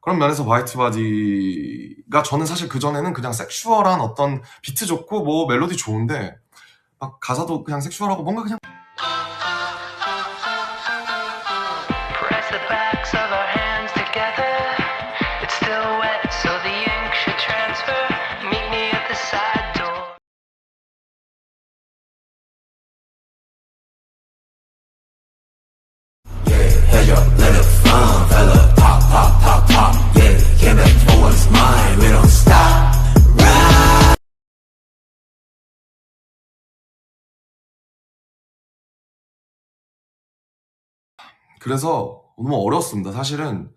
그런 면에서 화이트 바디가 저는 사실 그전에는 그냥 섹슈얼한 어떤 비트 좋고 뭐 멜로디 좋은데 막 가사도 그냥 섹슈얼하고 뭔가 그냥 Press the backs of our hands together. It's still wet, so the ink should transfer. Meet me at the side door. Head up, let it fun, fella. Pop, pop, pop, pop. Yeah, came back for what's mine. We don't stop. Ride. 그래서 너무 어려웠습니다. 사실은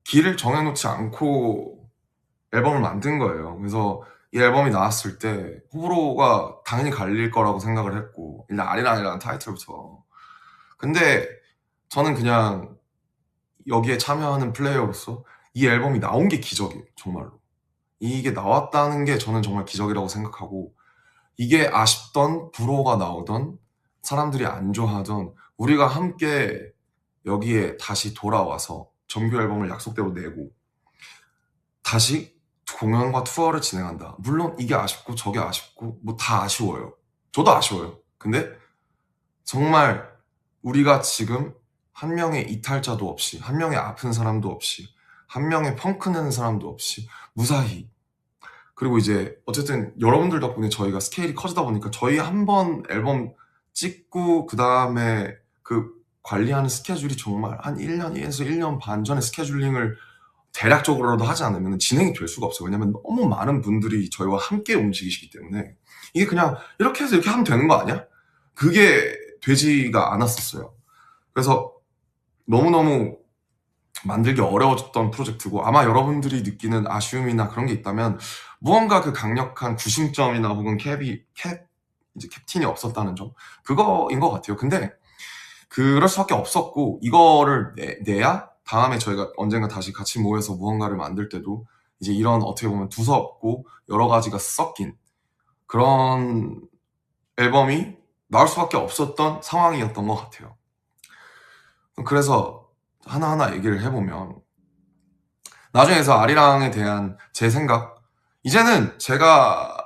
길을 정해놓지 않고 앨범을 만든 거예요. 그래서 이 앨범이 나왔을 때 호불호가 당연히 갈릴 거라고 생각을 했고 일단 아리랑이라는 타이틀부터. 근데 저는 그냥 여기에 참여하는 플레이어로서 이 앨범이 나온 게 기적이에요. 정말로. 이게 나왔다는 게 저는 정말 기적이라고 생각하고 이게 아쉽던 불호가 나오던 사람들이 안 좋아하던 우리가 함께 여기에 다시 돌아와서 정규 앨범을 약속대로 내고 다시 공연과 투어를 진행한다. 물론 이게 아쉽고 저게 아쉽고 뭐 다 아쉬워요. 저도 아쉬워요. 근데 정말 우리가 지금 한 명의 이탈자도 없이 한 명의 아픈 사람도 없이 한 명의 펑크 내는 사람도 없이 무사히 그리고 이제 어쨌든 여러분들 덕분에 저희가 스케일이 커지다 보니까 저희 한 번 앨범 찍고 그 다음에 그 관리하는 스케줄이 정말 한 1년에서 1년 반 전에 스케줄링을 대략적으로라도 하지 않으면 진행이 될 수가 없어요. 왜냐면 너무 많은 분들이 저희와 함께 움직이시기 때문에 이게 그냥 이렇게 해서 이렇게 하면 되는 거 아니야? 그게 되지가 않았었어요. 그래서 너무너무 만들기 어려워졌던 프로젝트고 아마 여러분들이 느끼는 아쉬움이나 그런 게 있다면 무언가 그 강력한 구심점이나 혹은 캡틴이 없었다는 점 그거인 것 같아요. 근데 그럴 수밖에 없었고 이거를 내야 다음에 저희가 언젠가 다시 같이 모여서 무언가를 만들 때도 이제 이런 어떻게 보면 두서없고 여러 가지가 섞인 그런 앨범이 나올 수밖에 없었던 상황이었던 것 같아요. 그래서 하나하나 얘기를 해보면 나중에서 아리랑에 대한 제 생각 이제는 제가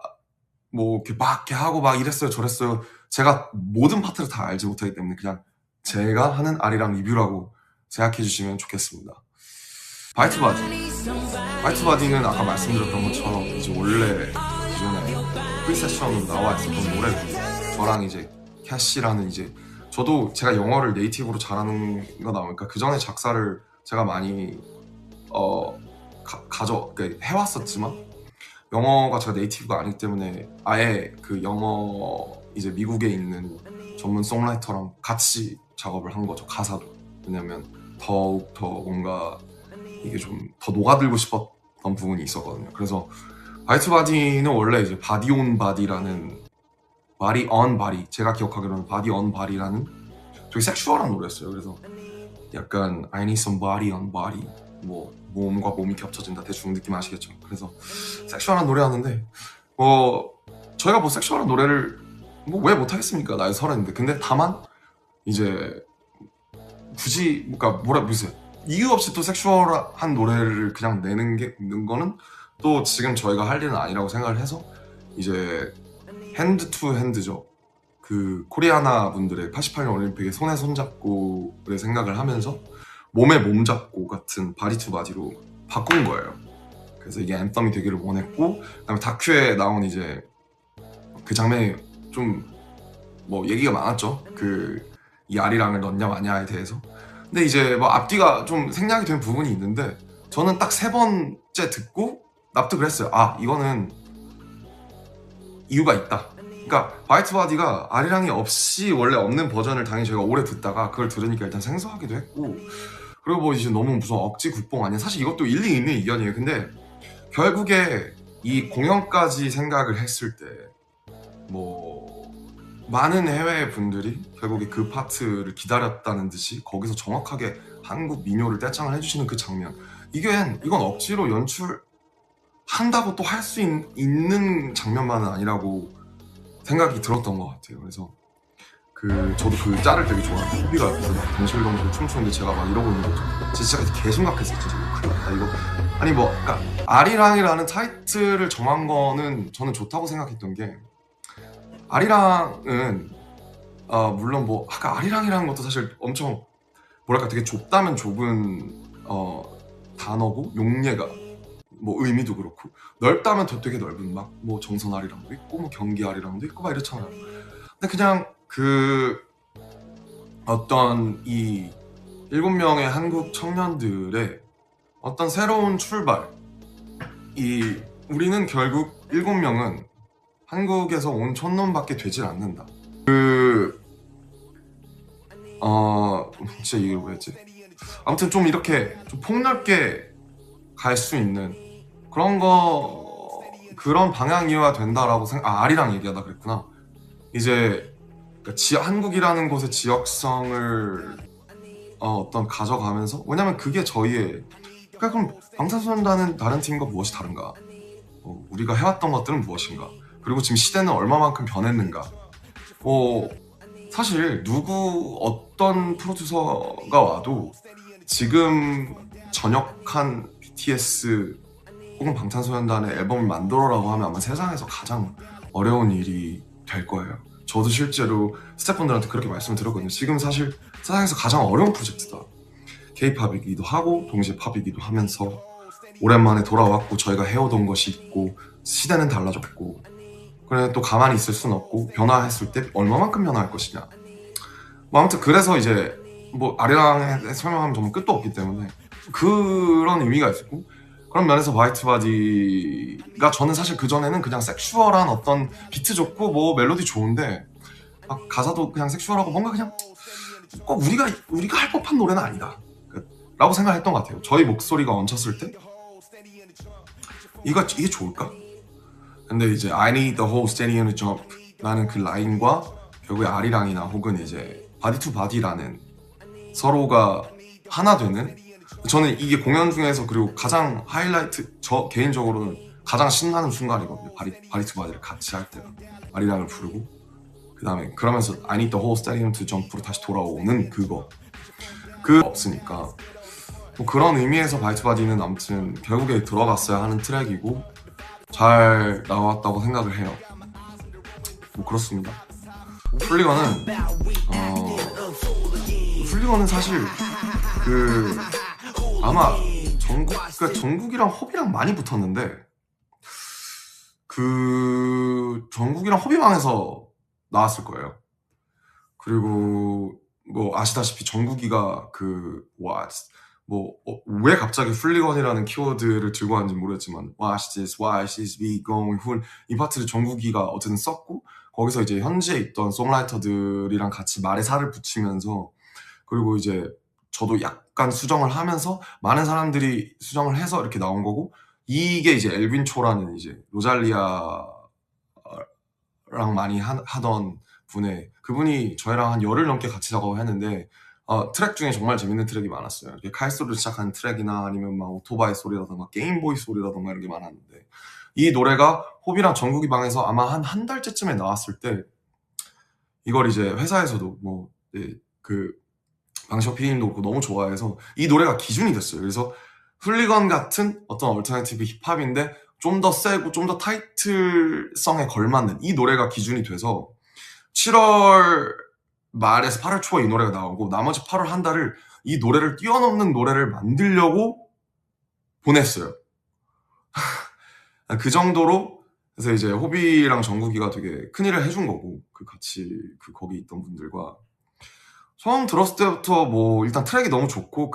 뭐 이렇게 막 이렇게 하고 막 이랬어요 저랬어요 제가 모든 파트를 다 알지 못하기 때문에 그냥 제가 하는 아리랑 리뷰라고 생각해 주시면 좋겠습니다. 화이트 바디는 아까 말씀드렸던 것처럼 이제 원래 기존에 프리세션으로 나와 있었던 노래고 저랑 이제 캐시라는 이제 저도 제가 영어를 네이티브로 잘하는 거 나오니까 그 전에 작사를 제가 많이 그러니까 해왔었지만 영어가 제가 네이티브가 아니기 때문에 아예 그 영어 이제 미국에 있는 전문 송라이터랑 같이 작업을 한 거죠. 가사도. 왜냐면 더욱 더 뭔가 이게 좀 더 녹아들고 싶었던 부분이 있었거든요. 그래서 화이트 바디는 원래 이제 바디 온 바디라는 바디 on 바디 제가 기억하기로는 바디 on 바디라는 되게 섹슈얼한 노래였어요. 그래서 약간 I need some body on body 뭐 몸과 몸이 겹쳐진다 대충 느낌 아시겠죠? 그래서 섹슈얼한 노래였는데 저희가 뭐 섹슈얼한 노래를 뭐 왜 못하겠습니까? 나이 30인데 근데 다만 이제 굳이 무슨 이유 없이 또 섹슈얼한 노래를 그냥 내는 거는 또 지금 저희가 할 일은 아니라고 생각을 해서 이제 핸드 투 핸드죠. 그 코리아나 분들의 88년 올림픽의 손에 손잡고를 생각을 하면서 몸에 몸잡고 같은 바디 투 바디로 바꾼 거예요. 그래서 이게 앤썸이 되기를 원했고 그다음에 다큐에 나온 이제 그 장면이 좀 뭐 얘기가 많았죠. 이 아리랑을 넣냐 마냐에 대해서. 근데 이제 뭐 앞뒤가 좀 생략이 된 부분이 있는데 저는 딱 3번째 듣고 납득을 했어요. 아 이거는 이유가 있다. 그러니까 화이트 바디가 아리랑이 없이 원래 없는 버전을 당연히 저희가 오래 듣다가 그걸 들으니까 일단 생소하기도 했고 그리고 뭐 이제 너무 무슨 억지 국뽕 아니야. 사실 이것도 일리 있는 의견이에요. 근데 결국에 이 공연까지 생각을 했을 때 뭐 많은 해외 분들이 결국에 그 파트를 기다렸다는 듯이 거기서 정확하게 한국 민요를 떼창을 해주시는 그 장면 이건 억지로 연출한다고 또 할 수 있는 장면만은 아니라고 생각이 들었던 것 같아요. 그래서 저도 그 짤을 되게 좋아하는데 호비가 옆에서 막 덩실덩실 춤추는데 제가 막 이러고 있는 거죠. 진짜 개심각했어요. 진짜 이거 큰일 났다 이거. 아니 뭐 그러니까 아리랑이라는 타이틀을 정한 거는 저는 좋다고 생각했던 게 아리랑은 물론 뭐 아까 아리랑이라는 것도 사실 엄청 뭐랄까 되게 좁다면 좁은 단어고 용례가 뭐 의미도 그렇고 넓다면 더 되게 넓은 막 뭐 정선 아리랑도 있고 뭐 경기 아리랑도 있고 막 이렇잖아요. 근데 그냥 그 어떤 이 7명의 한국 청년들의 어떤 새로운 출발 우리는 결국 7명은 한국에서 온 촌놈밖에 되질 않는다. 진짜 이게 뭐였지? 아무튼 좀 이렇게 좀 폭넓게 갈 수 있는 그런 방향이어야 된다라고 아리랑 얘기하다 그랬구나. 이제 그러니까 한국이라는 곳의 지역성을 어떤 가져가면서 왜냐면 그게 저희의 그러니까 그럼 방탄소년단은 다른 팀과 무엇이 다른가? 우리가 해왔던 것들은 무엇인가? 그리고 지금 시대는 얼마만큼 변했는가? 사실 어떤 프로듀서가 와도 지금 전역한 BTS 혹은 방탄소년단의 앨범을 만들어라고 하면 아마 세상에서 가장 어려운 일이 될 거예요. 저도 실제로 스태프분들한테 그렇게 말씀을 드렸거든요. 지금 사실 세상에서 가장 어려운 프로젝트다. K-팝이기도 하고 동시에 팝이기도 하면서 오랜만에 돌아왔고 저희가 해오던 것이 있고 시대는 달라졌고 그래 또 가만히 있을 순 없고 변화했을 때 얼마만큼 변화할 것이냐. 뭐 아무튼 그래서 이제 뭐 아리랑에 설명하면 정말 끝도 없기 때문에 그런 의미가 있었고 그런 면에서 화이트바디가 저는 사실 그전에는 그냥 섹슈얼한 어떤 비트 좋고 뭐 멜로디 좋은데 막 가사도 그냥 섹슈얼하고 뭔가 그냥 꼭 우리가 할 법한 노래는 아니다 라고 생각했던 것 같아요. 저희 목소리가 얹혔을 때 이게 좋을까? 근데 이제 I need the whole stadium to jump 라는 그 라인과 결국에 아리랑이나 혹은 이제 바디 투 바디라는 서로가 하나 되는 저는 이게 공연 중에서 그리고 가장 하이라이트 저 개인적으로는 가장 신나는 순간이거든요. 바디 투 바디를 같이 할 때가 아리랑을 부르고 그 다음에 그러면서 I need the whole stadium to jump으로 다시 돌아오는 그거 없으니까 뭐 그런 의미에서 바디 투 바디는 아무튼 결국에 들어갔어야 하는 트랙이고 잘 나왔다고 생각을 해요. 뭐 그렇습니다. 플리건은 사실 아마 정국이랑 호비랑 많이 붙었는데 정국이랑 호비방에서 나왔을 거예요. 그리고 뭐 아시다시피 정국이가 왜 갑자기 플리건이라는 키워드를 들고 왔는지 모르겠지만 Watch this, watch this, we going 이 파트를 정국이가 어쨌든 썼고 거기서 이제 현지에 있던 송라이터들이랑 같이 말에 살을 붙이면서 그리고 이제 저도 약간 수정을 하면서 많은 사람들이 수정을 해서 이렇게 나온 거고 이게 이제 엘빈 초라는 이제 로잘리아랑 많이 하던 그분이 저희랑 한 열흘 넘게 같이 작업을 했는데 트랙 중에 정말 재밌는 트랙이 많았어요. 이렇게 칼소리를 시작하는 트랙이나 아니면 막 오토바이 소리라던가 게임보이 소리라던가 이런 게 많았는데 이 노래가 호비랑 정국이 방에서 아마 한 달째쯤에 나왔을 때 이걸 이제 회사에서도 방시혁 PD님도 그렇고 너무 좋아해서 이 노래가 기준이 됐어요. 그래서 플리건 같은 어떤 얼터너티브 힙합인데 좀 더 세고 좀 더 타이틀성에 걸맞는 이 노래가 기준이 돼서 7월 말에서 8월 초에 이 노래가 나오고 나머지 8월 한 달을 이 노래를 뛰어넘는 노래를 만들려고 보냈어요. 그 정도로 그래서 이제 호비랑 정국이가 되게 큰일을 해준 거고 같이 거기 있던 분들과 처음 들었을 때부터 뭐 일단 트랙이 너무 좋고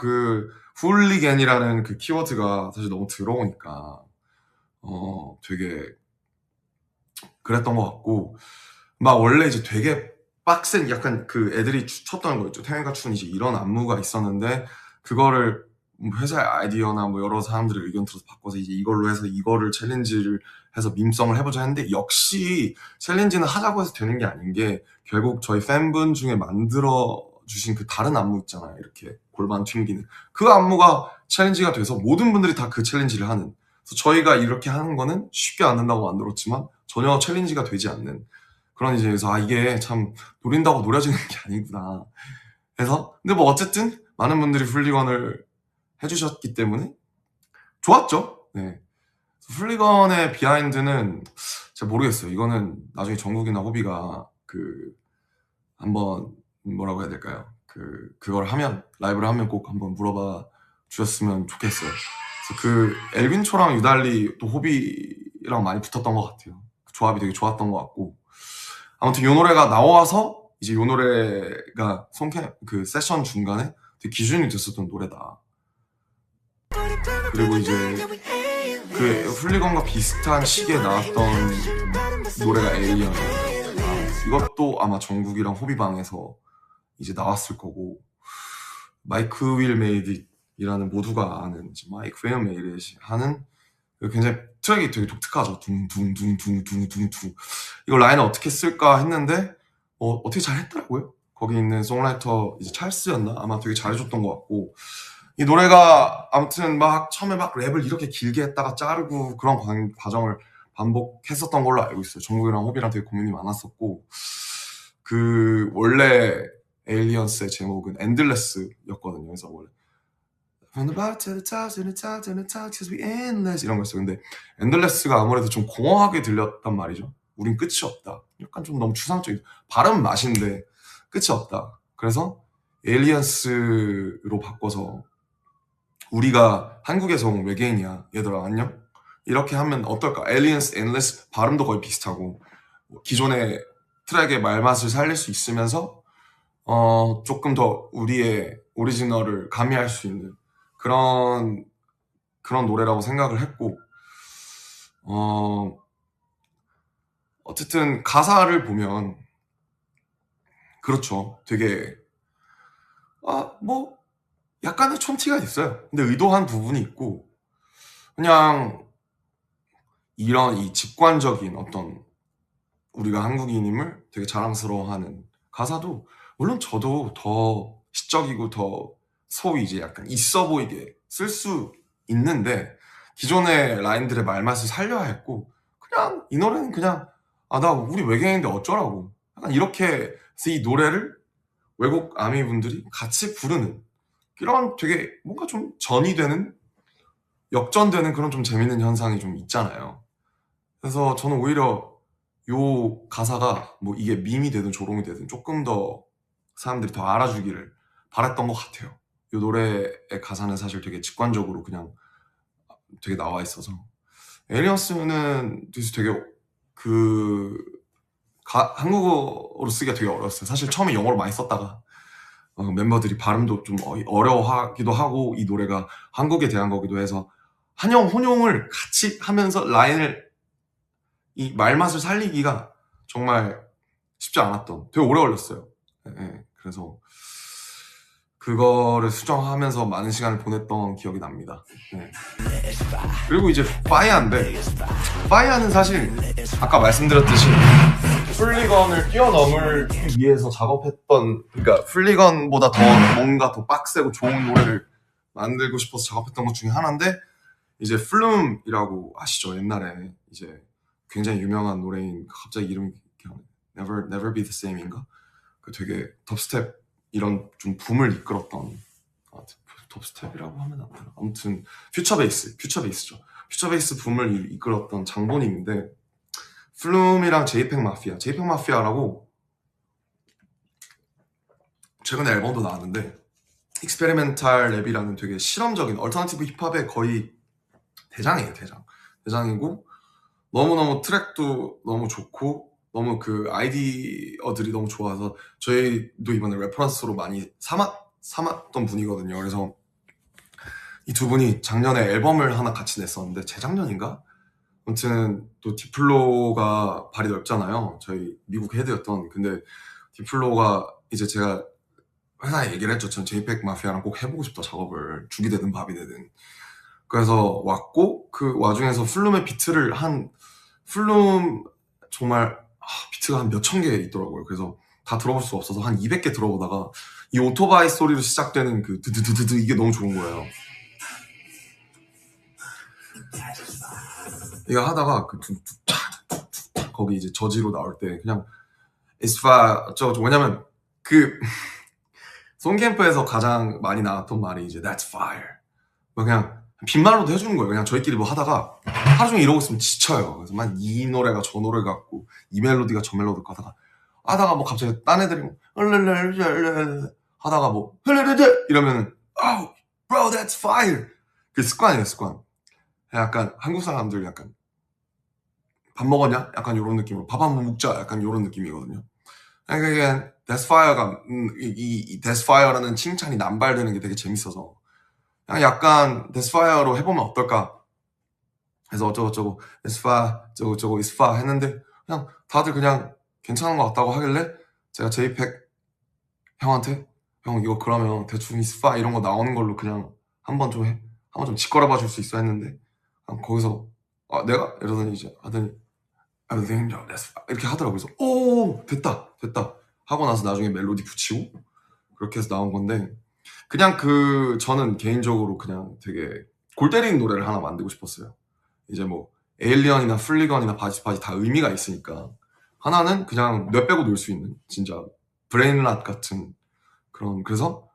훌리겐이라는 그 키워드가 사실 너무 들어오니까 되게 그랬던 것 같고 막 원래 이제 되게 빡센 약간 애들이 쳤던 거 있죠. 태연과 춘 이제 이런 안무가 있었는데 그거를 회사의 아이디어나 뭐 여러 사람들의 의견 들어서 바꿔서 이제 이걸로 해서 이거를 챌린지를 해서 밈성을 해보자 했는데 역시 챌린지는 하자고 해서 되는 게 아닌 게 결국 저희 팬분 중에 만들어 주신 다른 안무 있잖아요. 이렇게 골반 튕기는 그 안무가 챌린지가 돼서 모든 분들이 다 그 챌린지를 하는 그래서 저희가 이렇게 하는 거는 쉽게 안 된다고 만들었지만 전혀 챌린지가 되지 않는 그런 이제 그래서 이게 참 노린다고 노려지는 게 아니구나 해서 근데 뭐 어쨌든 많은 분들이 훌리건을 해주셨기 때문에 좋았죠. 네. 훌리건의 비하인드는 잘 모르겠어요. 이거는 나중에 정국이나 호비가 한번 뭐라고 해야 될까요? 그걸 하면 라이브를 하면 꼭 한번 물어봐 주셨으면 좋겠어요. 그래서 엘빈초랑 유달리 또 호비랑 많이 붙었던 것 같아요. 조합이 되게 좋았던 것 같고 아무튼 이 노래가 나와서 이제 이 노래가 세션 중간에 되게 기준이 됐었던 노래다. 그리고 이제 훌리건과 비슷한 시기에 나왔던 노래가 에일리언이에요. 이것도 아마 정국이랑 호비방에서 이제 나왔을 거고 마이크 윌 메이드이라는 모두가 아는 마이크 윌 메이드 하는 굉장히 트랙이 되게 독특하죠. 둥둥둥둥둥둥둥 이걸 라인을 어떻게 쓸까 했는데 어떻게 잘 했더라고요. 거기 있는 송라이터 이제 찰스였나? 아마 되게 잘해줬던 것 같고 이 노래가 아무튼 처음에 랩을 이렇게 길게 했다가 자르고 그런 과정을 반복했었던 걸로 알고 있어요. 정국이랑 호비랑 되게 고민이 많았었고 원래 에일리언스의 제목은 엔들레스였거든요. 그래서 원래 From the bottom to the top, to the top, to the top, 'cause we endless 이런 거였어요. 근데 엔들레스가 아무래도 좀 공허하게 들렸단 말이죠. 우린 끝이 없다. 약간 좀 너무 추상적인 발음은 맛인데 끝이 없다. 그래서 에일리언스로 바꿔서 우리가 한국에서 온 외계인이야. 얘들아 안녕? 이렇게 하면 어떨까? 에일리언스, 엔드레스 발음도 거의 비슷하고 기존의 트랙의 말맛을 살릴 수 있으면서 조금 더 우리의 오리지널을 가미할 수 있는 그런 노래라고 생각을 했고 어쨌든 가사를 보면 그렇죠. 되게 뭐 약간의 촌티가 있어요. 근데 의도한 부분이 있고 그냥 이런 이 직관적인 어떤 우리가 한국인임을 되게 자랑스러워하는 가사도 물론 저도 더 시적이고 더 소위 이제 약간 있어 보이게 쓸 수 있는데 기존의 라인들의 말맛을 살려야 했고 그냥 이 노래는 그냥 나 우리 외계인인데 어쩌라고 약간 이렇게 해서 이 노래를 외국 아미 분들이 같이 부르는 이런 되게 뭔가 좀 전이 되는 역전되는 그런 좀 재밌는 현상이 좀 있잖아요. 그래서 저는 오히려 요 가사가 뭐 이게 밈이 되든 조롱이 되든 조금 더 사람들이 더 알아주기를 바랬던 것 같아요. 요 노래의 가사는 사실 되게 직관적으로 그냥 되게 나와 있어서 에일리언스는 되게 한국어로 쓰기가 되게 어려웠어요. 사실 처음에 영어로 많이 썼다가 멤버들이 발음도 좀 어려워하기도 하고 이 노래가 한국에 대한 거기도 해서 한영 혼용을 같이 하면서 라인을 이 말맛을 살리기가 정말 쉽지 않았던 되게 오래 걸렸어요. 그래서 그거를 수정하면서 많은 시간을 보냈던 기억이 납니다. 그리고 이제 파이아인데 파이아는 사실 아까 말씀드렸듯이 훌리건을 뛰어넘기 위해서 작업했던 그러니까 훌리건보다 더 뭔가 더 빡세고 좋은 노래를 만들고 싶어서 작업했던 것 중에 하나인데 이제 플룸이라고 아시죠? 옛날에 이제 굉장히 유명한 노래인 갑자기 이름이 기억나요. Never Be the Same인가? 되게 덥스텝 이런 좀 붐을 이끌었던 덥스텝이라고 하면 안 되나? 아무튼 퓨처베이스죠. 퓨처베이스 붐을 이끌었던 장본인인데 플룸이랑 제이팩 마피아라고 최근에 앨범도 나왔는데 익스페리멘탈 랩이라는 되게 실험적인 얼터너티브 힙합의 거의 대장이에요. 대장이고 너무너무 트랙도 너무 좋고 너무 그 아이디어들이 너무 좋아서 저희도 이번에 레퍼런스로 많이 삼았던 분이거든요. 그래서 이 두 분이 작년에 앨범을 하나 같이 냈었는데 재작년인가? 아무튼 또 디플로가 발이 넓잖아요. 저희 미국 헤드였던. 근데 디플로가 이제 제가 회사에 얘기를 했죠. 전 제이팩 마피아랑 꼭 해보고 싶다 작업을 죽이 되든 밥이 되든. 그래서 왔고 그 와중에서 플룸의 비트를 플룸 정말 비트가 한 몇천 개 있더라고요. 그래서 다 들어볼 수 없어서 한 200개 들어보다가 이 오토바이 소리로 시작되는 그 드드드드 이게 너무 좋은 거예요. 이거 하다가 그 거기 이제 저지로 나올 때 그냥 It's fire 어쩌고 왜냐면 그 송캠프에서 가장 많이 나왔던 말이 이제 That's fire. 뭐 그냥 빈말로도 해주는 거예요. 그냥 저희끼리 뭐 하다가 하루 종일 이러고 있으면 지쳐요. 그래서 막 이 노래가 저 노래 같고 이 멜로디가 저 멜로디 같고 하다가 뭐 갑자기 딴 애들이 뭐 하다가 뭐 이러면은 Oh, bro, that's fire. 그 습관이에요, 습관. 약간 한국 사람들 약간 밥 먹었냐? 약간 이런 느낌으로 밥 한번 먹자. 약간 이런 느낌이거든요. 그러니까 That's fire가 이 That's fire라는 칭찬이 남발되는 게 되게 재밌어서 그냥 약간 That's fire로 해보면 어떨까? 해서 어쩌고저쩌고 That's fire, 저쩌고 It's fire 했는데 그냥 다들 그냥 괜찮은 것 같다고 하길래 제가 JPEG 형한테 형 이거 그러면 대충 It's fire 이런 거 나오는 걸로 그냥 한번 좀 짓거려봐 줄 수 있어 했는데 거기서 내가? 이러더니 이제 하더니 Everything that's fire 이렇게 하더라고요. 그래서 오 됐다 하고 나서 나중에 멜로디 붙이고 그렇게 해서 나온 건데 그냥 저는 개인적으로 그냥 되게 골 때리는 노래를 하나 만들고 싶었어요. 이제 뭐 에일리언이나 플리건이나 바지바지 다 의미가 있으니까 하나는 그냥 뇌 빼고 놀 수 있는 진짜 브레인랏 같은 그런 그래서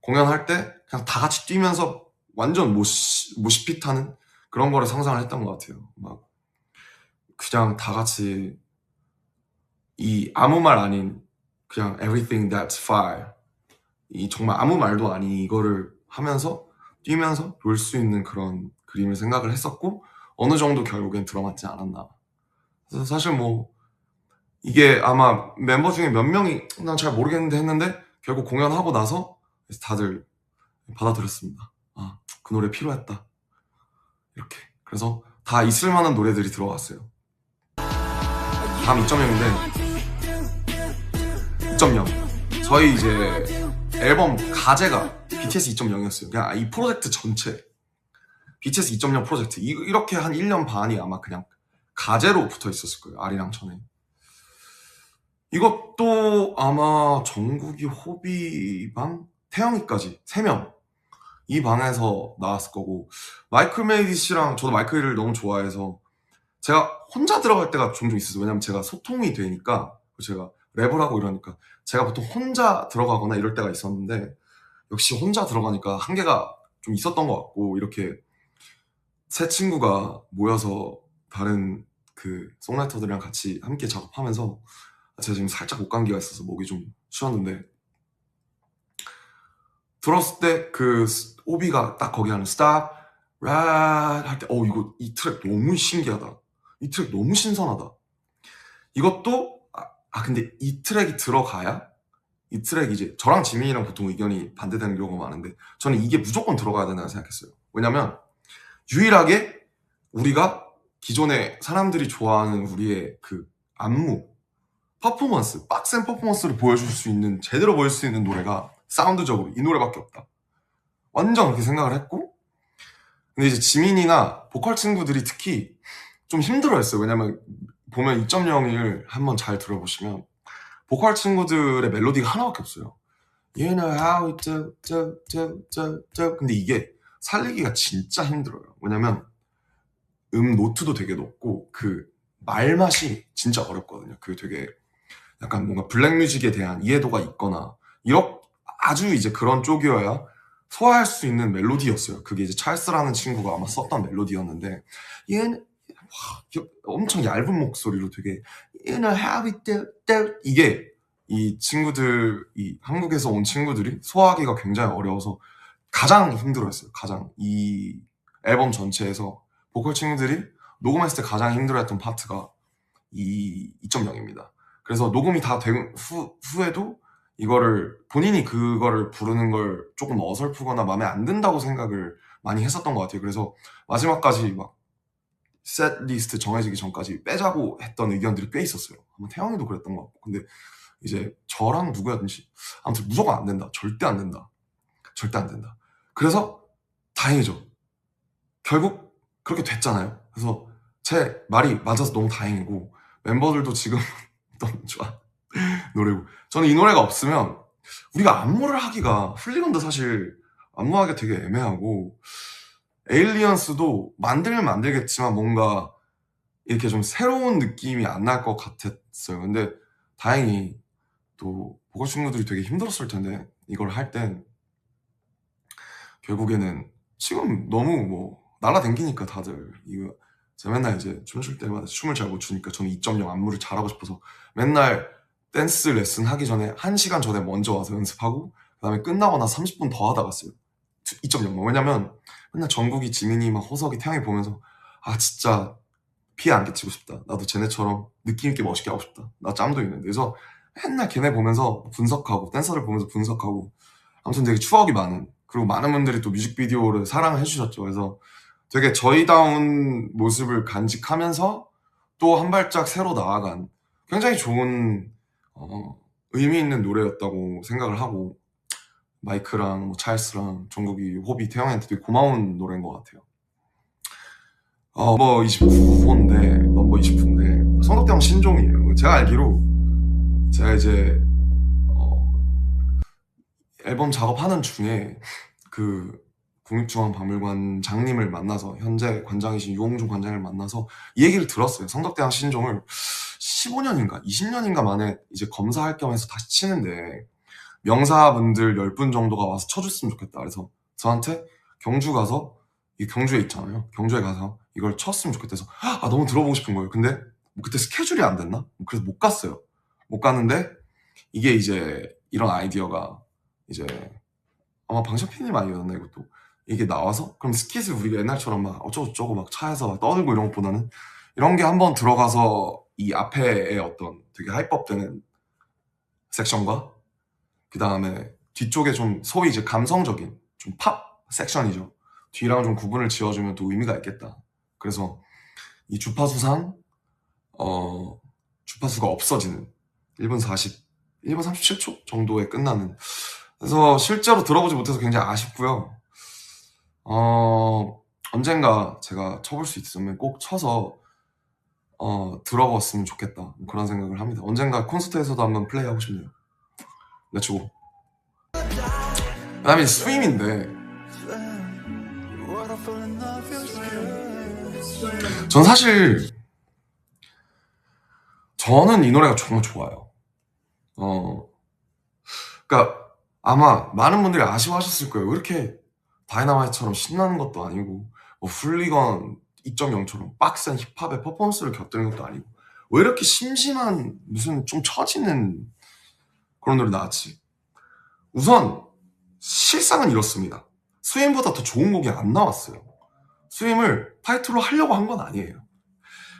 공연할 때 그냥 다 같이 뛰면서 완전 모시핏하는 그런 거를 상상을 했던 것 같아요. 막 그냥 다 같이 이 아무 말 아닌 그냥 everything that's fire 이 정말 아무 말도 아닌 이거를 하면서 뛰면서 놀 수 있는 그런 그림을 생각을 했었고 어느 정도 결국엔 들어맞지 않았나. 그래서 사실 뭐 이게 아마 멤버 중에 몇 명이 난 잘 모르겠는데 했는데 결국 공연하고 나서 다들 받아들였습니다. 그 노래 필요했다. 이렇게. 그래서 다 있을 만한 노래들이 들어갔어요. 다음 2.0인데 2.0 저희 이제 앨범 가제가 BTS 2.0이었어요. 그냥 이 프로젝트 전체 BTS 2.0 프로젝트 이렇게 한 1년 반이 아마 그냥 가제로 붙어 있었을 거예요. 아리랑 전에. 이것도 아마 정국이, 호비방, 태영이까지 3명 이 방에서 나왔을 거고 마이클 메이디씨랑 저도 마이클을 너무 좋아해서 제가 혼자 들어갈 때가 종종 있었어요. 왜냐면 제가 소통이 되니까 제가 랩을 하고 이러니까 제가 보통 혼자 들어가거나 이럴 때가 있었는데 역시 혼자 들어가니까 한계가 좀 있었던 것 같고 이렇게 세 친구가 모여서 다른 그 송라이터들이랑 같이 함께 작업하면서 제가 지금 살짝 목감기가 있어서 목이 좀 쉬었는데 들었을 때 그 오비가 딱 거기 하는 Stop Right 할 때 이거 이 트랙 너무 신기하다. 이 트랙 너무 신선하다. 이것도 근데 이 트랙이 들어가야 이 트랙이 이제 저랑 지민이랑 보통 의견이 반대되는 경우가 많은데 저는 이게 무조건 들어가야 된다고 생각했어요. 왜냐면 유일하게 우리가 기존에 사람들이 좋아하는 우리의 그 안무 퍼포먼스 빡센 퍼포먼스를 보여줄 수 있는 제대로 보여줄 수 있는 노래가 사운드적으로 이 노래밖에 없다. 완전 그렇게 생각을 했고 근데 이제 지민이나 보컬 친구들이 특히 좀 힘들어했어요. 왜냐면 보면 2.0을 한번 잘 들어보시면 보컬 친구들의 멜로디가 하나밖에 없어요. You know how it do. 근데 이게 살리기가 진짜 힘들어요. 왜냐면 노트도 되게 높고 그 말맛이 진짜 어렵거든요. 그 되게 약간 뭔가 블랙뮤직에 대한 이해도가 있거나 아주 이제 그런 쪽이어야 소화할 수 있는 멜로디였어요. 그게 이제 찰스라는 친구가 아마 썼던 멜로디였는데 얘는 엄청 얇은 목소리로 되게 You know how it do. 이게 이 친구들 이 한국에서 온 친구들이 소화하기가 굉장히 어려워서 가장 힘들어했어요. 가장 이 앨범 전체에서 보컬 친구들이 녹음했을 때 가장 힘들어했던 파트가 이 2.0입니다. 그래서 녹음이 다 된 후에도 이거를 본인이 그거를 부르는 걸 조금 어설프거나 마음에 안 든다고 생각을 많이 했었던 것 같아요. 그래서 마지막까지 막 셋 리스트 정해지기 전까지 빼자고 했던 의견들이 꽤 있었어요. 아마 태영이도 그랬던 것 같고 근데 이제 저랑 누구였든지 아무튼 무조건 안 된다. 절대 안 된다. 그래서 다행이죠. 결국 그렇게 됐잖아요. 그래서 제 말이 맞아서 너무 다행이고 멤버들도 지금 너무 좋아 노래고 저는 이 노래가 없으면 우리가 안무를 하기가 플리건도 사실 안무하기가 되게 애매하고 에일리언스도 만들면 만들겠지만 뭔가 이렇게 좀 새로운 느낌이 안 날 것 같았어요. 근데 다행히 또 보컬 친구들이 되게 힘들었을 텐데 이걸 할 땐 결국에는 지금 너무 뭐 날라다니니까 다들 이거 제가 맨날 이제 춤출 때마다 춤을 잘 못 추니까 저는 2.0 안무를 잘하고 싶어서 맨날 댄스 레슨 하기 전에 1시간 전에 먼저 와서 연습하고 그다음에 끝나고 나서 30분 더 하다 갔어요. 2.0. 왜냐면 맨날 정국이, 지민이, 막 호석이, 태양이 보면서 아 진짜 피해 안 끼치고 싶다. 나도 쟤네처럼 느낌 있게 멋있게 하고 싶다. 나 짬도 있는데. 그래서 맨날 걔네 보면서 분석하고 댄서를 보면서 분석하고 아무튼 되게 추억이 많은, 그리고 많은 분들이 또 뮤직비디오를 사랑을 해주셨죠. 그래서 되게 저희다운 모습을 간직하면서 또 한 발짝 새로 나아간 굉장히 좋은 의미 있는 노래였다고 생각을 하고 마이크랑 뭐 찰스랑 종국이, 호비, 태영이한테 되게 고마운 노래인 것 같아요. 넘버 29호인데 넘버 29인데 성덕대왕 신종이에요. 제가 알기로 제가 이제 앨범 작업하는 중에 그 국립중앙박물관장님을 만나서, 현재 관장이신 유홍준 관장을 만나서 이 얘기를 들었어요. 성덕대왕 신종을 15년인가 20년인가 만에 이제 검사할 겸 해서 다시 치는데 명사분들 10분 정도가 와서 쳐줬으면 좋겠다. 그래서 저한테 경주 가서, 이 경주에 있잖아요. 경주에 가서 이걸 쳤으면 좋겠다 해서 아 너무 들어보고 싶은 거예요. 근데 뭐 그때 스케줄이 안 됐나? 그래서 못 갔어요. 못 갔는데 이게 이제 이런 아이디어가 이제 아마 방샤피님 아니었나 이것도, 이게 나와서 그럼 스킷을 우리가 옛날처럼 막 어쩌고저쩌고 막 차에서 막 떠들고 이런 것보다는 이런 게 한번 들어가서 이 앞에의 어떤 되게 하이법되는 섹션과 그 다음에 뒤쪽에 좀 소위 이제 감성적인 좀 팝 섹션이죠. 뒤랑 좀 구분을 지어주면 또 의미가 있겠다. 그래서 이 주파수상 주파수가 없어지는 1분 37초 정도에 끝나는, 그래서 실제로 들어보지 못해서 굉장히 아쉽고요. 언젠가 제가 쳐볼 수 있으면 꼭 쳐서 들어봤으면 좋겠다, 뭐 그런 생각을 합니다. 언젠가 콘서트에서도 한번 플레이하고 싶네요. 렛츠고. 그 다음에 스윙인데 전 사실 저는 이 노래가 정말 좋아요. 그러니까 아마 많은 분들이 아쉬워하셨을 거예요. 왜 이렇게 다이너마이트처럼 신나는 것도 아니고 뭐 훌리건 2.0처럼 빡센 힙합의 퍼포먼스를 곁들인 것도 아니고 왜 이렇게 심심한 무슨 좀 처지는 그런 노래 나왔지. 우선 실상은 이렇습니다. 스윙보다 더 좋은 곡이 안 나왔어요. 스윙을 타이틀로 하려고 한 건 아니에요.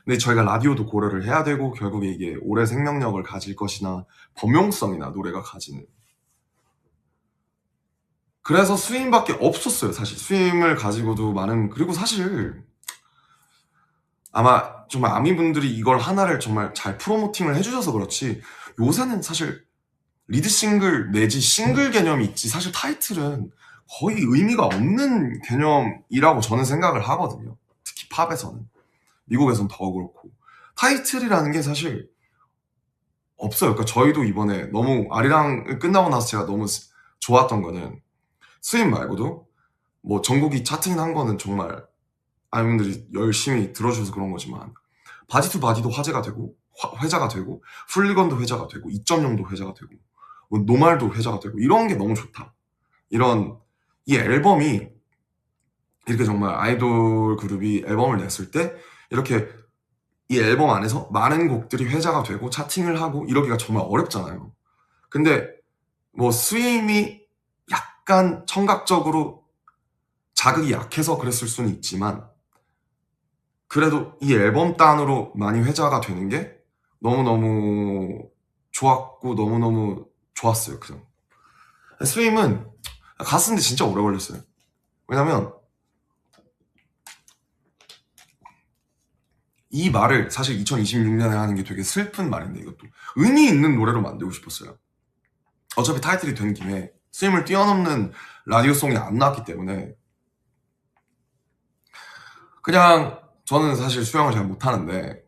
근데 저희가 라디오도 고려를 해야 되고 결국에 이게 오래 생명력을 가질 것이나 범용성이나 노래가 가지는, 그래서 스윙밖에 없었어요. 사실 스윙을 가지고도 많은, 그리고 사실 아마 정말 아미분들이 이걸 하나를 정말 잘 프로모팅을 해주셔서 그렇지 요새는 사실 리드 싱글 내지 싱글 개념이 있지 사실 타이틀은 거의 의미가 없는 개념이라고 저는 생각을 하거든요. 특히 팝에서는, 미국에서는 더 그렇고 타이틀이라는 게 사실 없어요. 그러니까 저희도 이번에 너무 아리랑을 끝나고 나서 제가 너무 좋았던 거는 스윙 말고도 뭐 전곡이 차트인 한 거는 정말 아이분들이 열심히 들어주셔서 그런 거지만 바디 투 바디도 화제가 되고 회자가 되고 훌리건도 회자가 되고 2.0도 회자가 되고 뭐 노말도 회자가 되고 이런 게 너무 좋다. 이런 이 앨범이 이렇게 정말 아이돌 그룹이 앨범을 냈을 때 이렇게 이 앨범 안에서 많은 곡들이 회자가 되고 차팅을 하고 이러기가 정말 어렵잖아요. 근데 뭐 스윙이 약간 청각적으로 자극이 약해서 그랬을 수는 있지만 그래도 이 앨범 단으로 많이 회자가 되는 게 너무너무 좋았고 너무너무 좋았어요. 그냥 스윙은 갔는데 진짜 오래 걸렸어요. 왜냐면 이 말을 사실 2026년에 하는 게 되게 슬픈 말인데 이것도 의미 있는 노래로 만들고 싶었어요. 어차피 타이틀이 된 김에 스윙을 뛰어넘는 라디오송이 안 나왔기 때문에 그냥 저는 사실 수영을 잘 못하는데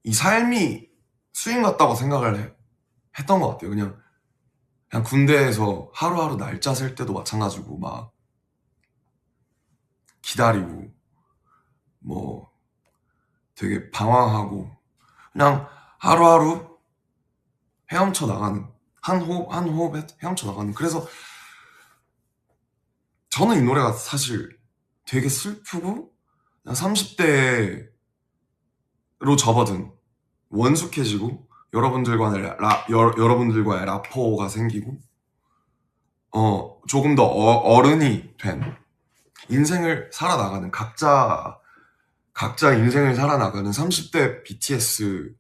이 삶이 스윙 같다고 생각을 했던 것 같아요. 그냥 군대에서 하루하루 날짜 셀 때도 마찬가지고 막 기다리고 뭐 되게 방황하고 그냥 하루하루 헤엄쳐 나가는, 한 호흡에 헤엄쳐 나가는. 그래서 저는 이 노래가 사실 되게 슬프고 30대로 접어든, 원숙해지고 여러분들과의 라포가 생기고 조금 더 어른이 된 인생을 살아나가는, 각자 인생을 살아나가는 30대 BTS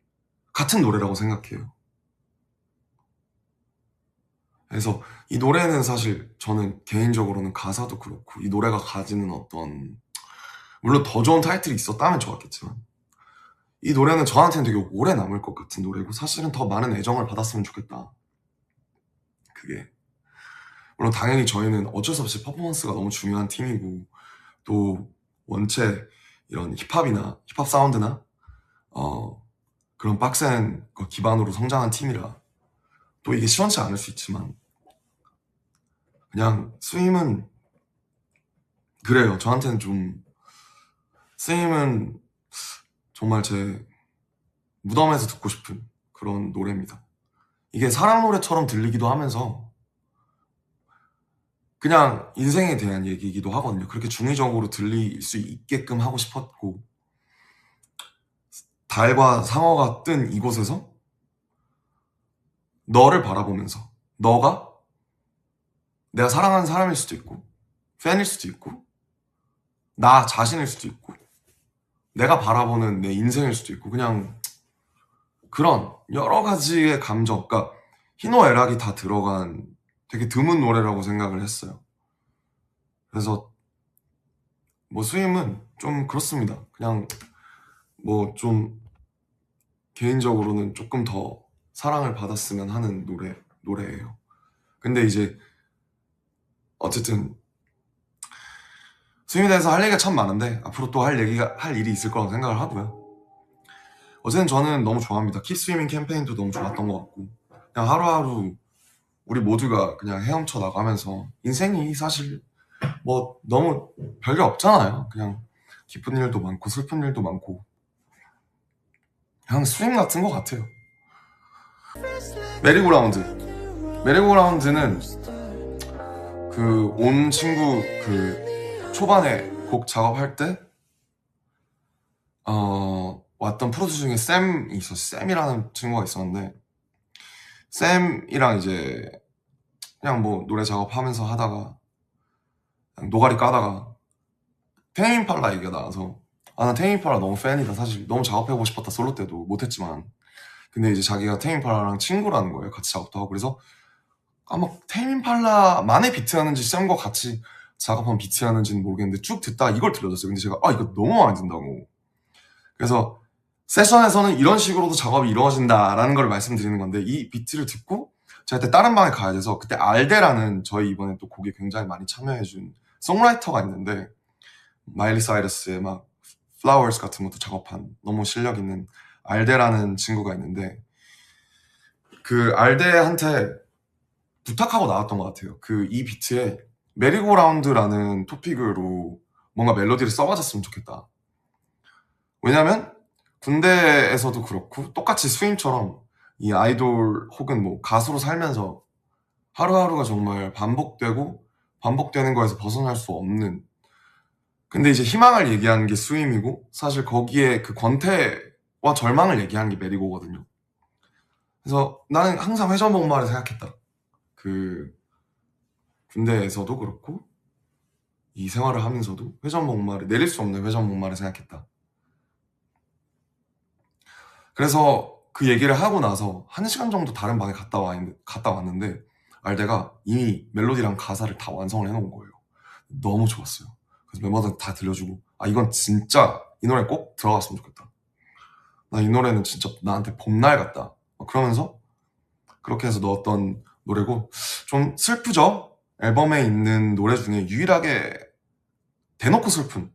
같은 노래라고 생각해요. 그래서 이 노래는 사실 저는 개인적으로는 가사도 그렇고 이 노래가 가지는 어떤, 물론 더 좋은 타이틀이 있었다면 좋았겠지만 이 노래는 저한테는 되게 오래 남을 것 같은 노래고 사실은 더 많은 애정을 받았으면 좋겠다. 그게 물론 당연히 저희는 어쩔 수 없이 퍼포먼스가 너무 중요한 팀이고 또 원체 이런 힙합 사운드나 그런 빡센 거 기반으로 성장한 팀이라 또 이게 시원치 않을 수 있지만 그냥 스윙은 그래요. 저한테는 좀 스윙은 정말 제 무덤에서 듣고 싶은 그런 노래입니다. 이게 사랑 노래처럼 들리기도 하면서 그냥 인생에 대한 얘기이기도 하거든요. 그렇게 중의적으로 들릴 수 있게끔 하고 싶었고 달과 상어가 뜬 이곳에서 너를 바라보면서 너가 내가 사랑하는 사람일 수도 있고 팬일 수도 있고 나 자신일 수도 있고 내가 바라보는 내 인생일 수도 있고 그냥 그런 여러 가지의 감정, 그러니까 희노애락이 다 들어간 되게 드문 노래라고 생각을 했어요. 그래서 뭐 스윙은 좀 그렇습니다. 그냥 뭐 좀 개인적으로는 조금 더 사랑을 받았으면 하는 노래예요. 근데 이제 어쨌든 스윙에 대해서 할 얘기가 참 많은데 앞으로 또 할 일이 있을 거라고 생각을 하고요. 어쨌든 저는 너무 좋아합니다. Keep Swimming 캠페인도 너무 좋았던 것 같고 그냥 하루하루 우리 모두가 그냥 헤엄쳐 나가면서 인생이 사실 뭐 너무 별게 없잖아요. 그냥 기쁜 일도 많고 슬픈 일도 많고 그냥 스윙 같은 것 같아요. 메리고라운드는 그 온 친구 그 초반에 곡 작업할 때 왔던 프로듀서 중에 샘이 있었어요. 샘이라는 친구가 있었는데 샘이랑 이제 그냥 뭐 노래 작업하면서 하다가 그냥 노가리 까다가 테임 임팔라 얘기가 나와서 난 테임 임팔라 너무 팬이다. 사실 너무 작업해보고 싶었다. 솔로 때도 못했지만 근데 이제 자기가 테임 임팔라랑 친구라는 거예요. 같이 작업도 하고 그래서 아마 테임 임팔라만의 비트였는지 샘과 같이 작업한 비트였는지는 모르겠는데 쭉 듣다가 이걸 들려줬어요. 근데 제가 이거 너무 마음에 든다고. 그래서 세션에서는 이런 식으로도 작업이 이루어진다라는 걸 말씀드리는 건데 이 비트를 듣고 제가 그때 다른 방에 가야 돼서 그때 알데라는 저희 이번에 또 곡에 굉장히 많이 참여해준 송라이터가 있는데 마일리 사이러스의 막 Flowers 같은 것도 작업한 너무 실력 있는 알데라는 친구가 있는데 그 알데한테 부탁하고 나왔던 것 같아요. 그 이 비트에 메리고라운드라는 토픽으로 뭔가 멜로디를 써봐줬으면 좋겠다. 왜냐면 군대에서도 그렇고 똑같이 스윙처럼 이 아이돌 혹은 뭐 가수로 살면서 하루하루가 정말 반복되는 거에서 벗어날 수 없는 근데 이제 희망을 얘기하는 게 스윙이고 사실 거기에 그 권태와 절망을 얘기하는 게 메리고거든요. 그래서 나는 항상 회전목마를 생각했다. 그 군대에서도 그렇고 이 생활을 하면서도 회전목마를 내릴 수 없는 회전목마를 생각했다. 그래서 그 얘기를 하고 나서 1시간 정도 다른 방에 갔다 왔는데 알데가 이미 멜로디랑 가사를 다 완성을 해놓은 거예요. 너무 좋았어요. 그래서 멤버들 다 들려주고 이건 진짜 이 노래 꼭 들어갔으면 좋겠다. 나 이 노래는 진짜 나한테 봄날 같다. 그러면서 그렇게 해서 넣었던 노래고 좀 슬프죠? 앨범에 있는 노래 중에 유일하게 대놓고 슬픈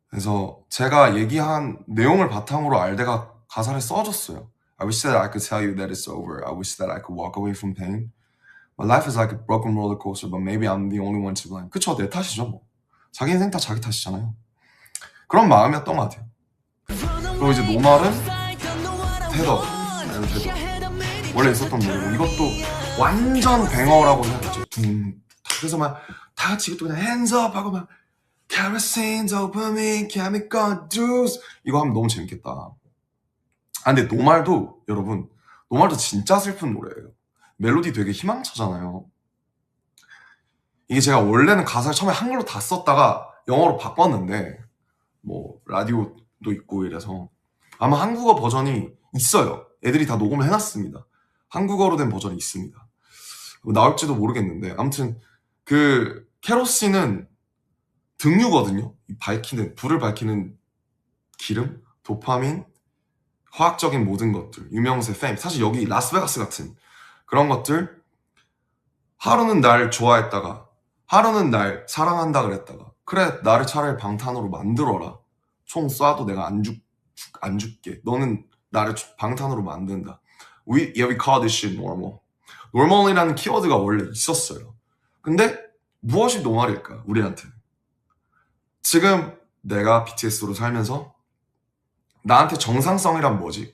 그래서 제가 얘기한 내용을 바탕으로 알데가 가사를 써줬어요. I wish that I could tell you that it's over. I wish that I could walk away from pain. My life is like a broken roller coaster, but maybe I'm the only one to blame. 그쵸? 내 탓이죠 뭐. 자기 인생 다 자기 탓이잖아요. 그런 마음이었던 것 같아요. 그리고 이제 노말은 테더. 원래 있었던 노래고 이것도 완전 뱅어라고 생각했죠. 그래서 막 다 같이 이것도 그냥 hands up 하고 막 kerosene, dopamine, chemical juice 이거 하면 너무 재밌겠다. 아 근데 노말도 여러분 노말도 진짜 슬픈 노래예요. 멜로디 되게 희망차잖아요. 이게 제가 원래는 가사를 처음에 한글로 다 썼다가 영어로 바꿨는데 뭐 라디오도 있고 이래서 아마 한국어 버전이 있어요. 애들이 다 녹음을 해놨습니다. 한국어로 된 버전이 있습니다. 나올지도 모르겠는데 아무튼 그 케로신은 등유거든요. 불을 밝히는 기름, 도파민, 화학적인 모든 것들, 유명세, 페임. 사실 여기 라스베가스 같은 그런 것들. 하루는 날 좋아했다가 하루는 날 사랑한다 그랬다가 그래 나를 차라리 방탄으로 만들어라. 총 쏴도 내가 안 죽게. 너는 나를 방탄으로 만든다. We call this shit normal. normal이라는 키워드가 원래 있었어요. 근데 무엇이 노말일까 우리한테? 지금 내가 BTS로 살면서 나한테 정상성이란 뭐지?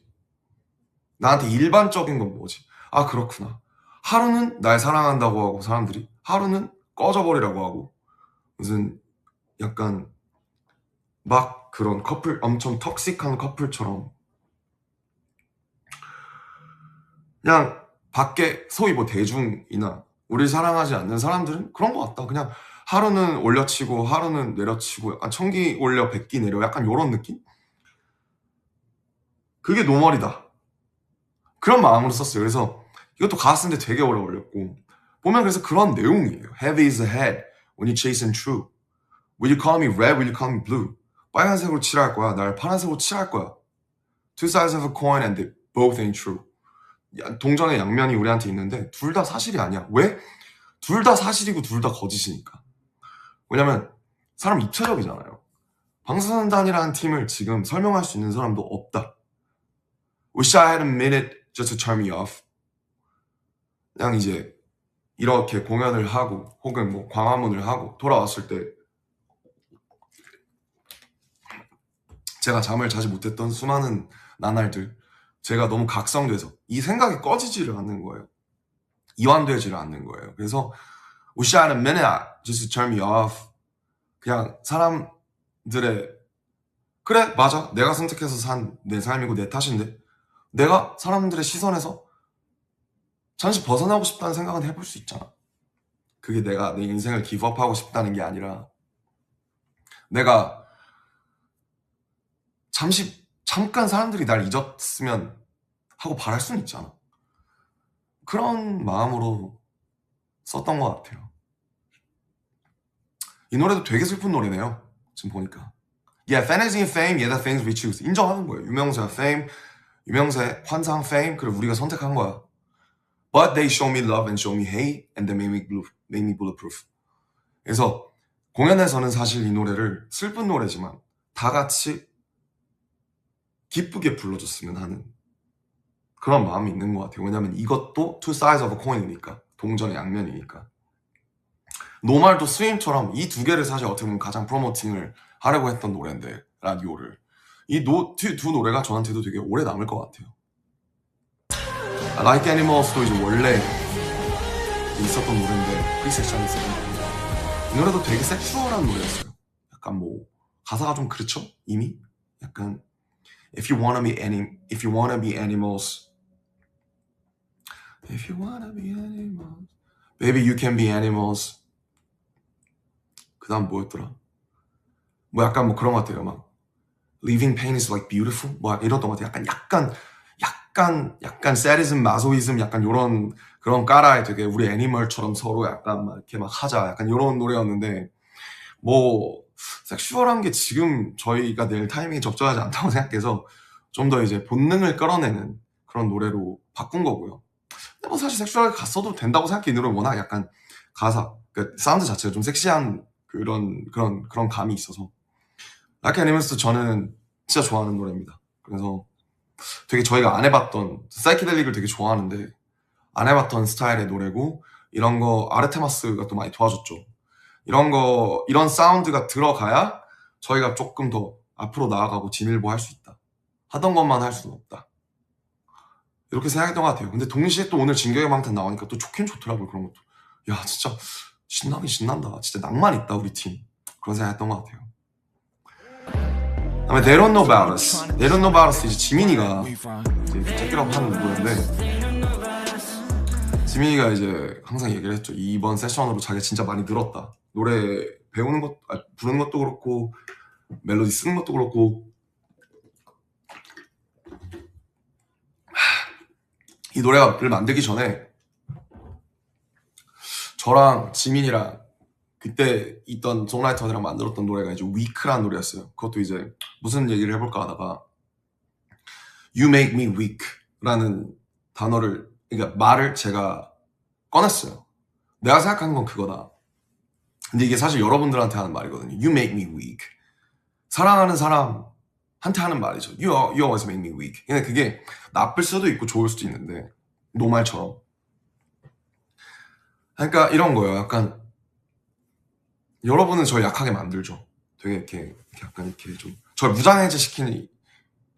나한테 일반적인 건 뭐지? 아 그렇구나. 하루는 날 사랑한다고 하고 사람들이 하루는 꺼져버리라고 하고 무슨 약간 막 그런 커플 엄청 톡식한 커플처럼 그냥 밖에 소위 뭐 대중이나 우리 사랑하지 않는 사람들은 그런 것 같다. 그냥 하루는 올려치고 하루는 내려치고 약간 천기 올려 백기 내려 약간 요런 느낌? 그게 노멀이다. 그런 마음으로 썼어요. 그래서 이것도 가사 쓰는데 되게 오래 걸렸고 보면 그래서 그런 내용이에요. Heavy is the head when you chasing true. Will you call me red? Will you call me blue? 빨간색으로 칠할 거야. 날 파란색으로 칠할 거야. Two sides of a coin and they both ain't true. 동전의 양면이 우리한테 있는데 둘 다 사실이 아니야. 왜? 둘 다 사실이고 둘 다 거짓이니까. 왜냐면 사람 입체적이잖아요. 방탄소년단이라는 팀을 지금 설명할 수 있는 사람도 없다. Wish I had a minute just to turn me off. 그냥 이제 이렇게 공연을 하고 혹은 뭐 광화문을 하고 돌아왔을 때 제가 잠을 자지 못했던 수많은 나날들 제가 너무 각성돼서 이 생각이 꺼지지를 않는 거예요. 이완되지를 않는 거예요. 그래서 Wish I had a minute just to turn me off. 그냥 사람들의 그래 맞아 내가 선택해서 산 내 삶이고 내 탓인데 내가 사람들의 시선에서 잠시 벗어나고 싶다는 생각은 해볼 수 있잖아. 그게 내가 내 인생을 기브업하고 싶다는 게 아니라 내가 잠깐 사람들이 날 잊었으면 하고 바랄 수는 있잖아. 그런 마음으로 썼던 것 같아요. 이 노래도 되게 슬픈 노래네요. 지금 보니까. Yeah, fantasy and fame, yeah, the things we choose. 인정하는 거예요. 유명세, fame, 유명세, 환상, fame, 그리고 우리가 선택한 거야. But they show me love and show me hate and they make me bulletproof. 그래서 공연에서는 사실 이 노래를 슬픈 노래지만 다 같이 기쁘게 불러줬으면 하는 그런 마음이 있는 것 같아요. 왜냐면 이것도 two sides of a coin이니까 동전의 양면이니까. 노말도 스윙처럼 이 두 개를 사실 어떻게 보면 가장 프로모팅을 하려고 했던 노래인데 라디오를 이 두 노래가 저한테도 되게 오래 남을 것 같아요. Like Animals도 이제 원래 있었던 노래인데 프리섹션이 있었던 노래인데 이 노래도 되게 섹슈얼한 노래였어요. 약간 뭐 가사가 좀 그렇죠? 이미? 약간 If you wanna be animals If you wanna be animals Baby you can be animals 그 다음 뭐였더라? 뭐 약간 뭐 그런 것 같아요. 막 Living pain is like beautiful 뭐 이랬던 것 같아요. 약간 sadism, 마소이즘 약간 요런 그런 까라에 되게 우리 애니멀처럼 서로 약간 막 이렇게 막 하자 약간 요런 노래였는데 뭐 섹슈얼한 게 지금 저희가 낼 타이밍이 적절하지 않다고 생각해서 좀 더 이제 본능을 끌어내는 그런 노래로 바꾼 거고요. 근데 뭐 사실 섹슈얼하게 갔어도 된다고 생각해. 이 노래는 워낙 약간 가사, 그러니까 사운드 자체가 좀 섹시한 그런 감이 있어서 Like Animals도 저는 진짜 좋아하는 노래입니다. 그래서 되게 저희가 안 해봤던 사이키델릭을 되게 좋아하는데 안 해봤던 스타일의 노래고 이런 거 아르테마스가 또 많이 도와줬죠. 이런 사운드가 들어가야 저희가 조금 더 앞으로 나아가고 진일보할 수 있다. 하던 것만 할 수는 없다. 이렇게 생각했던 것 같아요. 근데 동시에 또 오늘 진격의 방탄 나오니까 또 좋긴 좋더라고요. 그런 것도. 야 진짜 신나긴 신난다. 진짜 낭만 있다 우리 팀. 그런 생각했던 것 같아요. 그다음에 They Don't Know About Us. They Don't Know About Us 이제 지민이가 이제 째끼라고 하는 노래인데, 지민이가 이제 항상 얘기를 했죠. 이번 세션으로 자기가 진짜 많이 늘었다. 노래 배우는 것, 부르는 것도 그렇고 멜로디 쓰는 것도 그렇고. 이 노래를 만들기 전에 저랑 지민이랑 그때 있던 송라이터들이랑 만들었던 노래가 이제 Weak라는 노래였어요. 그것도 이제 무슨 얘기를 해볼까 하다가 You make me weak 라는 단어를, 그러니까 말을 제가 꺼냈어요. 내가 생각하는 건 그거다. 근데 이게 사실 여러분들한테 하는 말이거든요. You make me weak. 사랑하는 사람한테 하는 말이죠. You always make me weak. 근데 그게 나쁠 수도 있고 좋을 수도 있는데, 노말처럼. 그러니까 이런 거예요. 약간 여러분은 저 약하게 만들죠. 되게 이렇게 약간 이렇게 좀 절 무장해제 시키는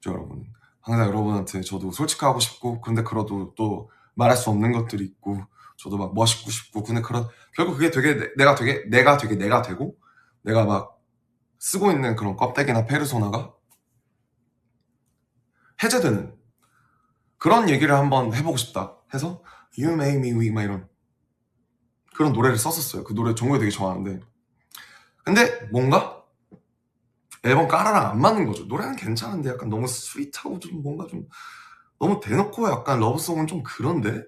여러분. 항상 여러분한테 저도 솔직하고 싶고, 근데 그래도 또 말할 수 없는 것들이 있고, 저도 막 멋있고 싶고, 근데 결국 그게 되게 내가 되고, 내가 막 쓰고 있는 그런 껍데기나 페르소나가 해제되는 그런 얘기를 한번 해보고 싶다 해서 You make me weak 막 이런 그런 노래를 썼었어요. 그 노래 정국이 되게 좋아하는데, 근데 뭔가 앨범 까라랑 안 맞는 거죠. 노래는 괜찮은데 약간 너무 스윗하고 좀 뭔가 좀 너무 대놓고 약간 러브송은 좀 그런데,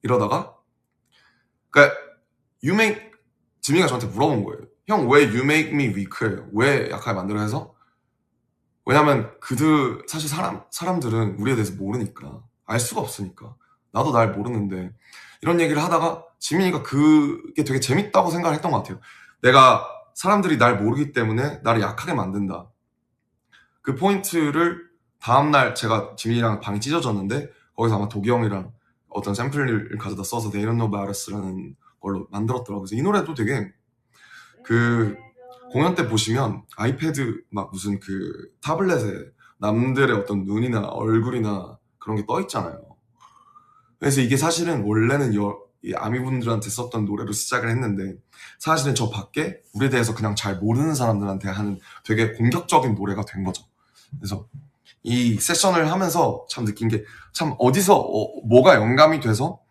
이러다가 그러니까 지민이가 저한테 물어본 거예요. 형 왜 You make me weak해요? 왜 약하게 만들어? 해서 왜냐면 사실 사람들은 우리에 대해서 모르니까, 알 수가 없으니까. 나도 날 모르는데, 이런 얘기를 하다가 지민이가 그게 되게 재밌다고 생각을 했던 것 같아요. 내가 사람들이 날 모르기 때문에 나를 약하게 만든다. 그 포인트를 다음날 제가 지민이랑 방이 찢어졌는데 거기서 아마 도기 형이랑 어떤 샘플을 가져다 써서 They Don't Know About Us라는 걸로 만들었더라고요. 그래서 이 노래도 되게 그 공연 때 보시면 아이패드 막 무슨 그 타블렛에 남들의 어떤 눈이나 얼굴이나 그런 게 떠 있잖아요. 그래서 이게 사실은 원래는 이 아미분들한테 썼던 노래로 시작을 했는데, 사실은 저 밖에 우리에 대해서 그냥 잘 모르는 사람들한테 하는 되게 공격적인 노래가 된 거죠. 그래서 이 세션을 하면서 참 느낀 게, 참 어디서 뭐가 영감이 돼서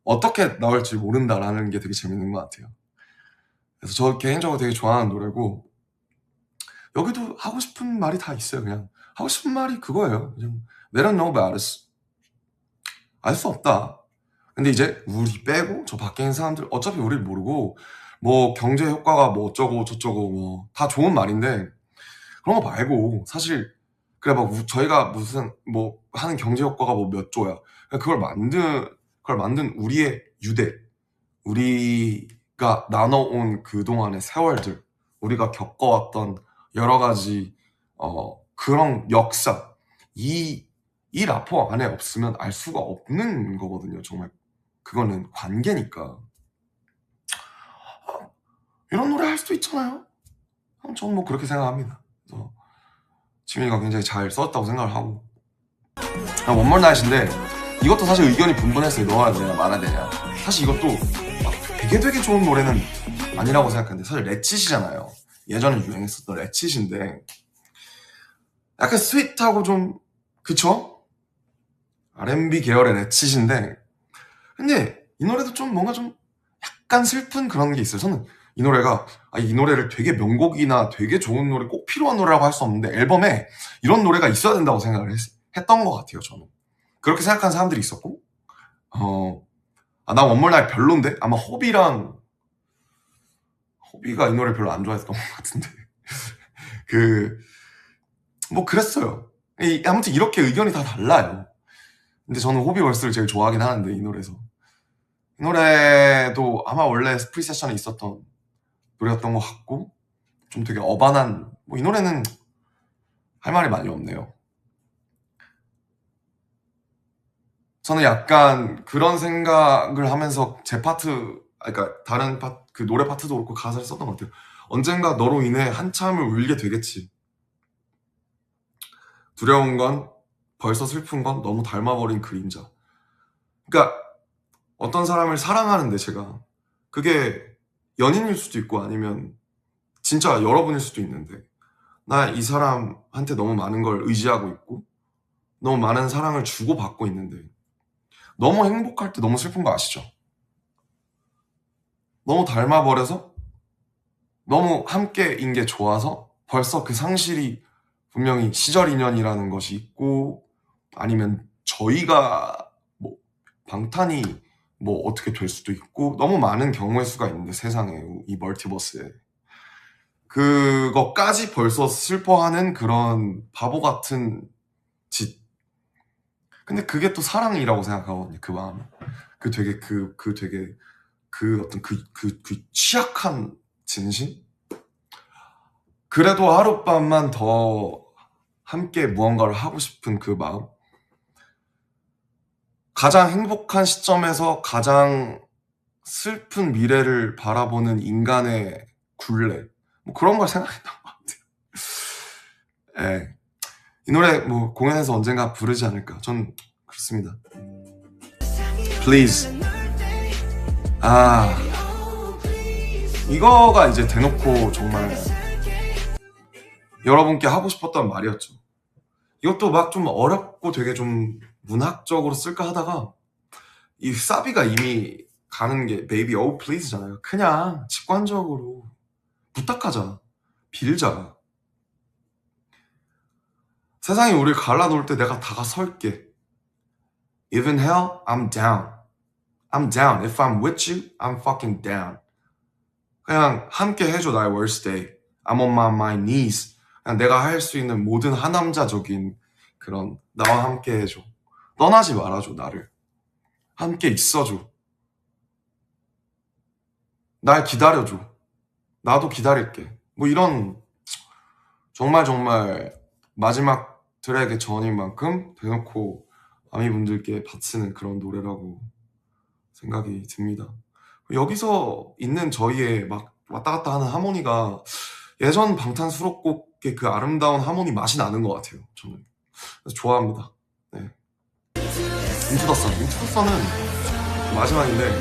어떻게 나올지 모른다라는 게 되게 재밌는 것 같아요. 그래서 저 개인적으로 되게 좋아하는 노래고, 여기도 하고 싶은 말이 다 있어요. 그냥 하고 싶은 말이 그거예요. 그냥 They don't know about us. 알 수 없다. 근데 이제 우리 빼고 저 밖에 있는 사람들 어차피 우리를 모르고, 뭐 경제 효과가 뭐 어쩌고 저쩌고 뭐 다 좋은 말인데, 그런 거 말고 사실 그래 막 저희가 무슨 뭐 하는 경제 효과가 뭐 몇 조야. 그걸 만든 우리의 유대, 우리가 나눠온 그동안의 세월들, 우리가 겪어왔던 여러 가지 그런 역사, 이 라포 안에 없으면 알 수가 없는 거거든요. 정말 그거는 관계니까. 이런 노래 할 수도 있잖아요. 저는 뭐 그렇게 생각합니다. 그래서 지민이가 굉장히 잘 썼다고 생각을 하고, 원몰 나잇인데 이것도 사실 의견이 분분했어요. 넣어야 되냐 말아야 되냐. 사실 이것도 막 되게 좋은 노래는 아니라고 생각하는데, 사실 레칫이잖아요. 예전에 유행했었던 레칫인데 약간 스윗하고 좀, 그쵸? R&B 계열의 레칫인데, 근데 이 노래도 좀 뭔가 좀 약간 슬픈 그런 게 있어요. 저는 이 노래가 이 노래를 되게 명곡이나 되게 좋은 노래, 꼭 필요한 노래라고 할 수 없는데 앨범에 이런 노래가 있어야 된다고 생각을 했던 것 같아요. 저는 그렇게 생각하는 사람들이 있었고, 나 원몰 나잇 별론데, 아마 호비가 이 노래 별로 안 좋아했던 것 같은데 뭐 그랬어요. 아무튼 이렇게 의견이 다 달라요. 근데 저는 호비 월스를 제일 좋아하긴 하는데, 이 노래도 아마 원래 프리세션에 있었던 노래였던 것 같고, 좀 되게 어반한, 뭐 이 노래는 할 말이 많이 없네요. 저는 약간 그런 생각을 하면서 제 파트, 그러니까 다른 그 노래 파트도 그렇고 가사를 썼던 것 같아요. 언젠가 너로 인해 한참을 울게 되겠지. 두려운 건, 벌써 슬픈 건 너무 닮아버린 그림자. 그러니까 어떤 사람을 사랑하는데 제가 그게 연인일 수도 있고 아니면 진짜 여러분일 수도 있는데 나 이 사람한테 너무 많은 걸 의지하고 있고 너무 많은 사랑을 주고받고 있는데 너무 행복할 때 너무 슬픈 거 아시죠? 너무 닮아버려서 너무 함께인 게 좋아서 벌써 그 상실이 분명히 시절 인연이라는 것이 있고 아니면 저희가 뭐 방탄이 뭐 어떻게 될 수도 있고 너무 많은 경우의 수가 있는데 세상에 이 멀티버스에 그것까지 벌써 슬퍼하는 그런 바보 같은 짓. 근데 그게 또 사랑이라고 생각하거든요. 그 마음. 그 되게 그 어떤 그 취약한 진심? 그래도 하룻밤만 더 함께 무언가를 하고 싶은 그 마음. 가장 행복한 시점에서 가장 슬픈 미래를 바라보는 인간의 굴레. 뭐 그런 걸 생각했던 것 같아요. 예. 이 노래 뭐 공연에서 언젠가 부르지 않을까. 전 그렇습니다. Please. 아, 이거가 이제 대놓고 정말 여러분께 하고 싶었던 말이었죠. 이것도 막 좀 어렵고 되게 좀 문학적으로 쓸까 하다가 이 사비가 이미 가는 게 Baby Oh Please잖아요. 그냥 직관적으로 부탁하자. 빌자. 세상이 우리를 갈라놓을 때 내가 다가설게. Even hell, I'm down. I'm down. If I'm with you, I'm fucking down. 그냥 함께 해줘 나의 worst day. I'm on my knees. 그냥 내가 할 수 있는 모든 하남자적인 그런 나와 함께 해줘. 떠나지 말아줘 나를. 함께 있어줘. 날 기다려줘. 나도 기다릴게. 뭐 이런 정말 마지막 트랙의 전인 만큼 대놓고 아미분들께 바치는 그런 노래라고 생각이 듭니다. 여기서 있는 저희의 막 왔다 갔다 하는 하모니가 예전 방탄 수록곡의 그 아름다운 하모니 맛이 나는 것 같아요. 저는 그래서 좋아합니다. 네. 인투 더 선. 인투 더 선은 마지막인데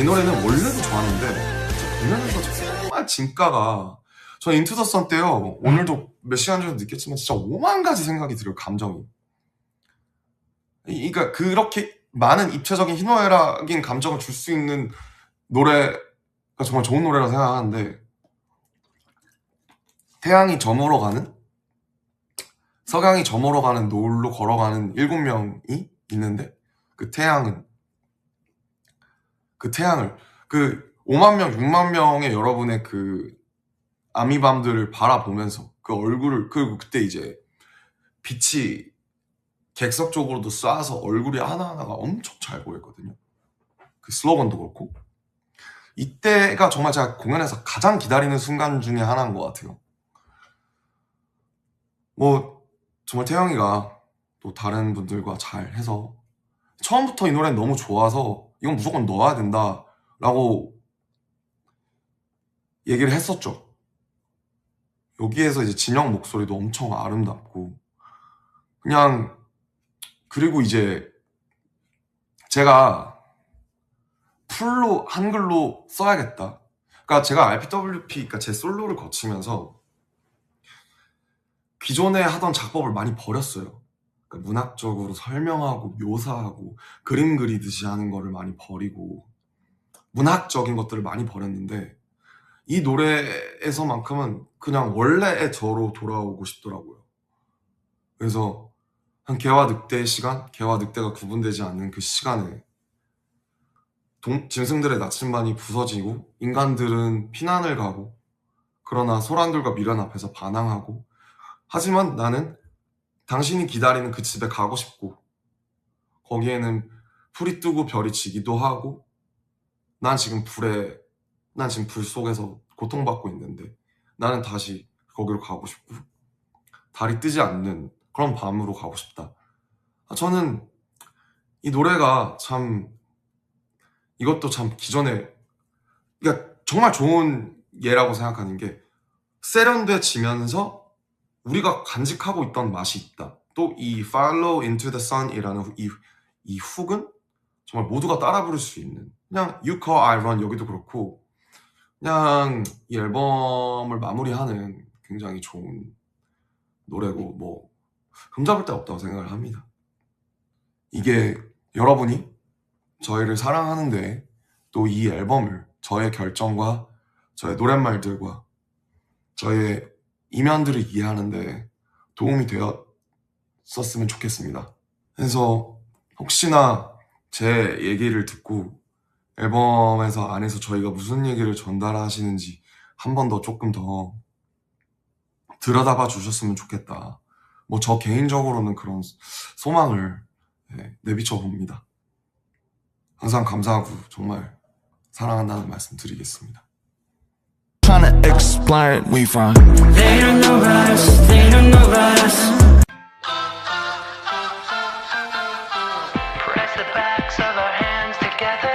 이 노래는 원래도 좋았는데 공연에서 정말 진가가 전 인투 더 선 때요. 오늘도 몇 시간 전에 느꼈지만 진짜 5만 가지 생각이 들어요. 감정이. 그러니까 그렇게 많은 입체적인 희노애락인 감정을 줄 수 있는 노래가 정말 좋은 노래라고 생각하는데 태양이 저물어 가는 석양이 저물어 가는 노을로 걸어가는 7명이 있는데 그 태양을 그 5만 명, 6만 명의 여러분의 그 아미밤들을 바라보면서 그 얼굴을 그리고 그때 이제 빛이 객석 쪽으로도 쏴서 얼굴이 하나하나가 엄청 잘 보였거든요. 그 슬로건도 그렇고 이때가 정말 제가 공연에서 가장 기다리는 순간 중에 하나인 것 같아요. 뭐 정말 태영이가 또 다른 분들과 잘 해서 처음부터 이 노래는 너무 좋아서 이건 무조건 넣어야 된다 라고 얘기를 했었죠. 여기에서 이제 진영 목소리도 엄청 아름답고 그냥 그리고 이제 제가 풀로 한글로 써야겠다. 그러니까 제가 RPWP, 그러니까 제 솔로를 거치면서 기존에 하던 작법을 많이 버렸어요. 그러니까 문학적으로 설명하고 묘사하고 그림 그리듯이 하는 거를 많이 버리고 문학적인 것들을 많이 버렸는데 이 노래에서만큼은 그냥 원래의 저로 돌아오고 싶더라고요. 그래서 한 개와 늑대의 시간, 개와 늑대가 구분되지 않는 그 시간에 짐승들의 나침반이 부서지고 인간들은 피난을 가고 그러나 소란들과 미련 앞에서 반항하고 하지만 나는 당신이 기다리는 그 집에 가고 싶고 거기에는 불이 뜨고 별이 지기도 하고 난 지금 불 속에서 고통받고 있는데 나는 다시 거기로 가고 싶고 달이 뜨지 않는 그런 밤으로 가고 싶다. 저는 이 노래가 참 이것도 참 기존에 그러니까 정말 좋은 예라고 생각하는 게 세련돼지면서 우리가 간직하고 있던 맛이 있다. 또 이 Follow Into the Sun이라는 이 훅은 정말 모두가 따라 부를 수 있는, 그냥 You Call I Run 여기도 그렇고 그냥 이 앨범을 마무리하는 굉장히 좋은 노래고 뭐 흠잡을 데 없다고 생각을 합니다. 이게 여러분이 저희를 사랑하는데 또 이 앨범을 저의 결정과 저의 노랫말들과 저의 이면들을 이해하는데 도움이 되었었으면 좋겠습니다. 그래서 혹시나 제 얘기를 듣고 앨범에서 안에서 저희가 무슨 얘기를 전달하시는지 한 번 더 조금 더 들여다봐 주셨으면 좋겠다. 뭐 저 개인적으로는 그런 소망을 내비쳐 봅니다. 항상 감사하고 정말 사랑한다는 말씀 드리겠습니다. Trying to explain, we find. They don't know us, they don't know us. Press the backs of our hands together.